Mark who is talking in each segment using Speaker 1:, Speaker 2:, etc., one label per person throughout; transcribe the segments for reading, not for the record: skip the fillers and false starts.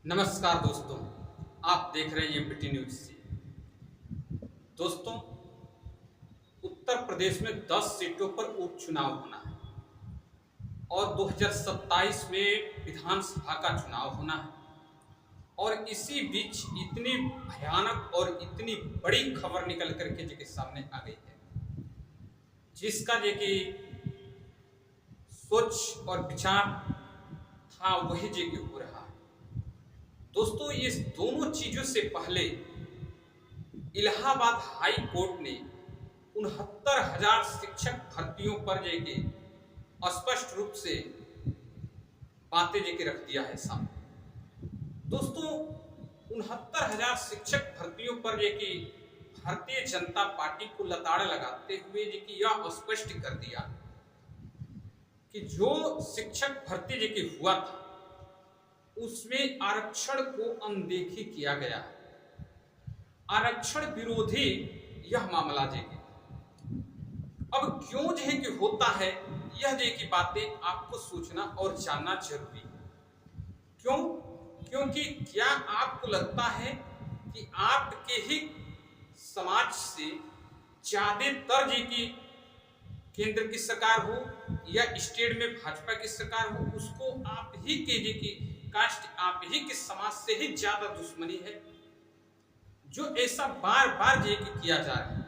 Speaker 1: नमस्कार दोस्तों, आप देख रहे हैं एमपीटी न्यूज से। दोस्तों, उत्तर प्रदेश में 10 सीटों पर उपचुनाव होना है और 2027 में विधानसभा का चुनाव होना है। और इसी बीच इतनी भयानक और इतनी बड़ी खबर निकल करके जो सामने आ गई है, जिसका जो कि सोच और विचार था वही जो हो रहा है। दोस्तों, इस दोनों चीजों से पहले इलाहाबाद हाई कोर्ट ने 69,000 शिक्षक भर्तियों पर स्पष्ट रूप से बातें रख दिया है सामने। दोस्तों, 69,000 शिक्षक भर्तियों पर भारतीय जनता पार्टी को लताड़ लगाते हुए यह स्पष्ट कर दिया कि जो शिक्षक भर्ती हुआ था उसमें आरक्षण को अनदेखी किया गया है। आरक्षण विरोधी यह मामला अब क्यों कि होता है, यह की बातें आपको सोचना और जानना जरूरी है। क्यों? क्योंकि क्या आपको लगता है कि आपके ही समाज से ज्यादातर की केंद्र की सरकार हो या स्टेट में भाजपा की सरकार हो, उसको आप ही के कास्ट आप ही के समाज से ही ज्यादा दुश्मनी है, जो ऐसा बार बार किया जा रहा है।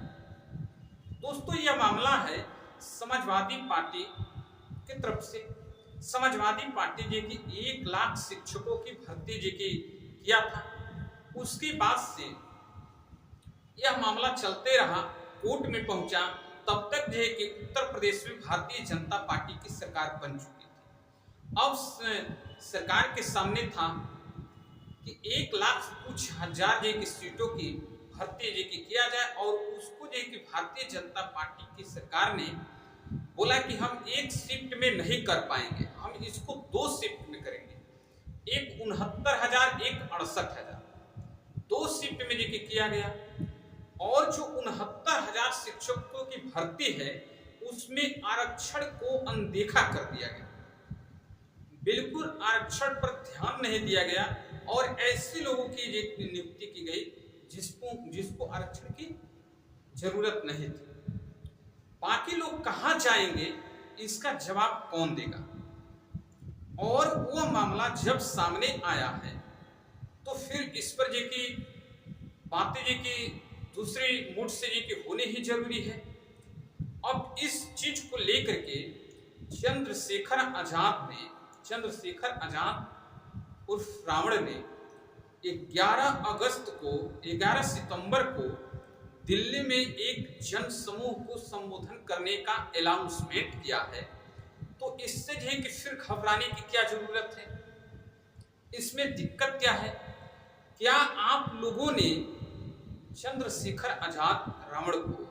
Speaker 1: दोस्तों, यह मामला है समाजवादी पार्टी की तरफ से। समाजवादी पार्टी 1 लाख शिक्षकों की भर्ती किया था, उसके बाद से यह मामला चलते रहा, कोर्ट में पहुंचा। तब तक कि उत्तर प्रदेश में भारतीय जनता पार्टी की सरकार बन चुकी थी। अब सरकार के सामने था कि 1 लाख कुछ हजार की सीटों की भर्ती किया जाए, और उसको भारतीय जनता पार्टी की सरकार ने बोला कि हम 1 शिफ्ट में नहीं कर पाएंगे, हम इसको 2 शिफ्ट में करेंगे। एक 69,000, एक 68,000, 2 शिफ्ट में किया गया। और जो 69,000 शिक्षकों की भर्ती है उसमें आरक्षण को अनदेखा कर दिया गया। बिल्कुल आरक्षण पर ध्यान नहीं दिया गया और ऐसे लोगों की नियुक्ति की गई जिसको आरक्षण की जरूरत नहीं थी। बाकी लोग कहां जाएंगे, इसका जवाब कौन देगा? और वो मामला जब सामने आया है तो फिर इस पर बातें दूसरे मूड से होनी ही जरूरी है। अब इस चीज को लेकर के चंद्रशेखर आजाद उर्फ रावण ने 11 सितंबर को दिल्ली में एक जन समूह को संबोधन करने का अनाउंसमेंट किया है। तो इससे कि फिर घबराने की क्या जरूरत है? इसमें दिक्कत क्या है? क्या आप लोगों ने चंद्रशेखर आजाद रावण को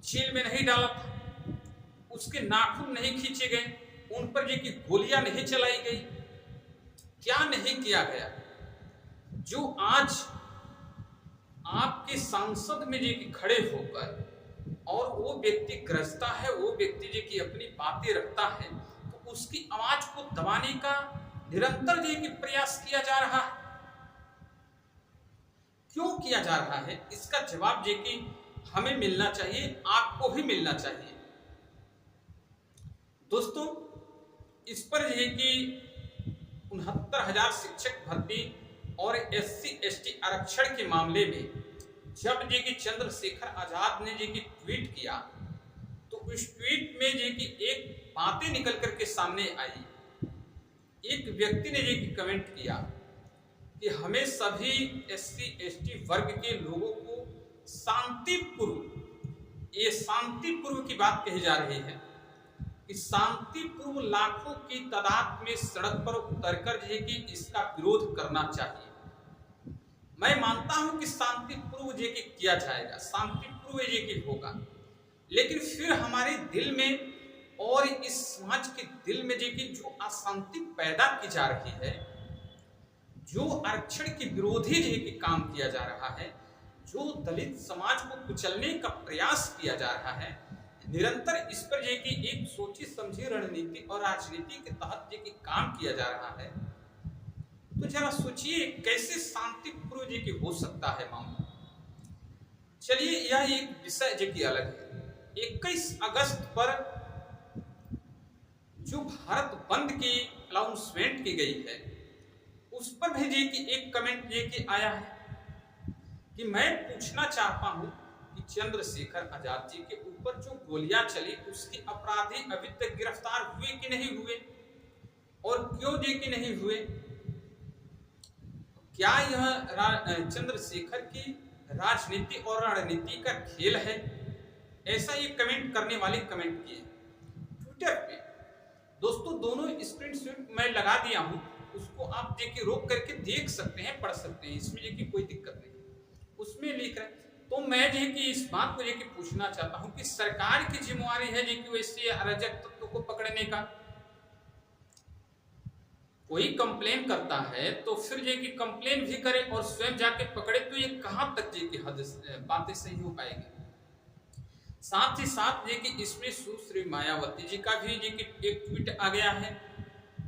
Speaker 1: जेल में नहीं डाला था? उसके नाखून नहीं खींचे गए, उन पर गोलियां नहीं चलाई गई? क्या नहीं किया गया? जो आज आपके सांसद में खड़े होकर और वो व्यक्ति ग्रस्ता है, वो व्यक्ति अपनी बातें रखता है, तो उसकी आवाज को दबाने का निरंतर प्रयास किया जा रहा है। क्यों किया जा रहा है? इसका जवाब हमें मिलना चाहिए, आपको भी मिलना चाहिए। दोस्तों, इस पर 69,000 शिक्षक भर्ती और SC/ST आरक्षण के मामले में जब चंद्रशेखर आजाद ने ट्वीट किया, तो उस ट्वीट में एक बातें निकल करके सामने आई। एक व्यक्ति ने कमेंट किया कि हमें सभी SC/ST वर्ग के लोगों को शांतिपूर्व की बात कही जा रही है कि शांतिपूर्व लाखों की तादाद में सड़क पर उतरकर इसका विरोध करना चाहिए। मैं मानता हूं कि शांतिपूर्व किया जाएगा, शांतिपूर्व होगा, लेकिन फिर हमारे दिल में और इस समाज के दिल में जो अशांति पैदा की जा रही है, जो आरक्षण के विरोधी काम किया जा रहा है, जो दलित समाज को कुचलने का प्रयास किया जा रहा है, निरंतर इस पर एक सोची समझी रणनीति और राजनीति के तहत काम किया जा रहा है, तो जरा सोचिए कैसे शांतिपूर्व जी की हो सकता है मामला। चलिए यह एक विषय जो कि अलग है। 21 अगस्त पर जो भारत बंद की अनाउंसमेंट की गई है, उस पर भी जी की एक कमेंट ये कि आया है कि मैं पूछना चाहता हूं कि चंद्रशेखर आजाद जी के ऊपर जो गोलियां चली उसके अपराधी अभी तक गिरफ्तार हुए कि नहीं हुए, और क्यों जी कि नहीं हुए। क्या यह चंद्रशेखर की राजनीति और रणनीति का खेल है? ऐसा ये कमेंट करने वाले कमेंट किए ट्विटर पे। दोस्तों दोनों स्क्रीनशॉट मैं लगा दिया हूं, उसको आप देखिए, रोक करके देख सकते हैं, पढ़ सकते हैं, इसमें देखिए कोई दिक्कत नहीं। उसमें लिख रहे तो मैं जो कि इस बात को लेकर पूछना चाहता हूं कि सरकार की जिम्मेवारी है जो कि वैसे अराजक तत्व को पकड़ने का। कोई कंप्लेन करता है तो फिर ये कि कंप्लेन भी करे और स्वयं जाके पकड़े, तो ये कहां तक ये कि हद बातें सही हो पाएगी। साथ ही साथ ये कि इसमें सुश्री मायावती जी का भी ये कि एक ट्वीट आ गया है,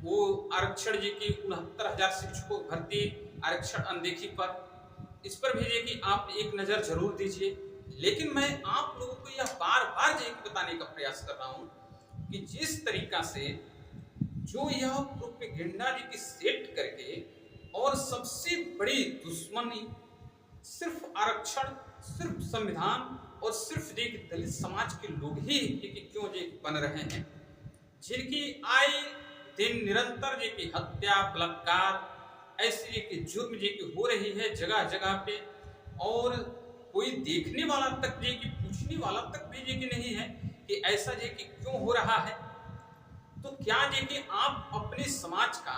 Speaker 1: वो आरक्षण जी की 69,000 शिक्षकों भर्ती आरक्षण अनदेखी पर, इस पर भी ये कि आप एक नजर जरूर दीजिए। लेकिन मैं आप लोगों को यह बार बार ये बताने का प्रयास कर रहा हूं कि जिस तरीका से जो यह प्रोपेगेंडा जी की सेट करके और सबसे बड़ी दुश्मनी सिर्फ आरक्षण, सिर्फ संविधान और सिर्फ दलित समाज के लोग ही क्यों जी बन रहे हैं, जिनकी आए दिन निरंतर जी की हत्या, बलात्कार, ऐसी की जुर्म जी की हो रही है जगह जगह पे, और कोई देखने वाला तक जी की पूछने वाला तक भी जी की नहीं है कि ऐसा जी की क्यों हो रहा है। तो क्या जी कि आप अपने समाज का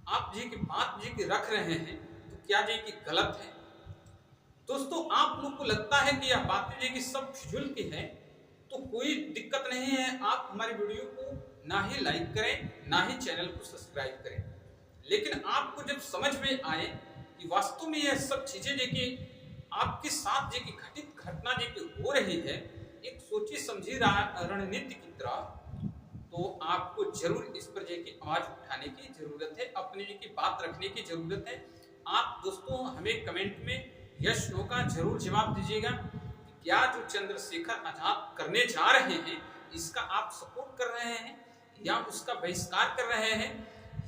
Speaker 1: आप जी की बात जी की रख रहे हैं, तो क्या जी की गलत है। दोस्तों आप लोग को लगता है कि यह बातें जी की सब फिजूल की है, तो कोई दिक्कत नहीं है, आप हमारी वीडियो को ना ही लाइक करें ना ही चैनल को सब्सक्राइब करें। लेकिन आपको जब समझ में आए कि वास्तव में यह सब चीजें जी की आपके साथ जी की घटित घटना जी की हो रही है एक सोची समझी रणनीति की तरह, तो आपको जरूर इस पर की आवाज उठाने की जरूरत है, अपने की बात रखने की जरूरत है। आप दोस्तों हमें कमेंट में यस नो का जरूर जवाब दीजिएगा कि क्या जो चंद्रशेखर आजाद करने जा रहे हैं इसका आप सपोर्ट कर रहे हैं या उसका बहिष्कार कर रहे हैं,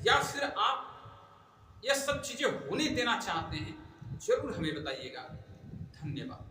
Speaker 1: या फिर आप यह सब चीजें होने देना चाहते हैं। जरूर हमें बताइएगा। धन्यवाद।